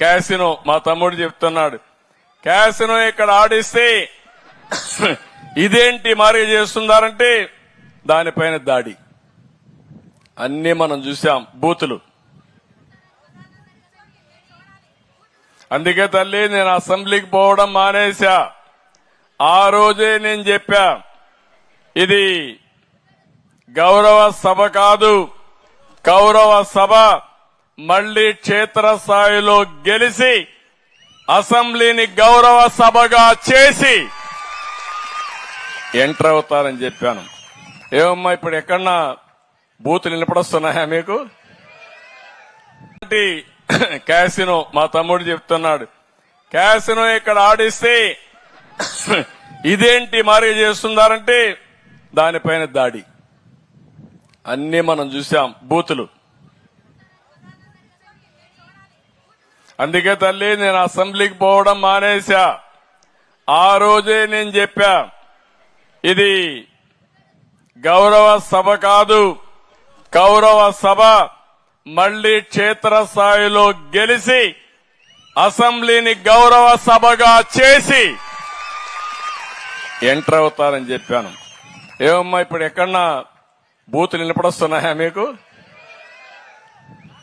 Casino మా తమ్ముడు చెప్తున్నాడు. క్యాసినో ఇక్కడ ఆడిస్తే ఇదేంటి మరి చేస్తున్నారంటే దానిపైన దాడి అన్ని మనం చూసాం బూతులు. అందుకే తల్లి నేను అసెంబ్లీకి పోవడం మానేశా. ఆ రోజే నేను చెప్పా ఇది గౌరవ సభ కాదు, కౌరవ సభ. మళ్లీ క్షేత్రస్థాయిలో గెలిచి అసెంబ్లీని గౌరవ సభగా చేసి ఎంటర్ అవుతారని చెప్పాను. ఏమమ్మా ఇప్పుడు ఎక్కడన్నా బూతులు వినపడొస్తున్నాయా మీకు? క్యాసినో మా తమ్ముడు చెప్తున్నాడు. క్యాసినో ఇక్కడ ఆడిస్తే ఇదేంటి మరి చేస్తున్నారంటే దానిపైన దాడి అన్ని మనం చూసాం బూతులు. అందుకే తల్లి నేను అసెంబ్లీకి పోవడం మానేశా. ఆ రోజే నేను చెప్పా ఇది గౌరవ సభ కాదు, కౌరవ సభ. మళ్లీ క్షేత్రస్థాయిలో గెలిచి అసెంబ్లీని గౌరవ సభగా చేసి ఎంటర్ అవుతారని చెప్పాను. ఏమమ్మా ఇప్పుడు ఎక్కడన్నా బూతులు వినపడొస్తున్నాయా మీకు?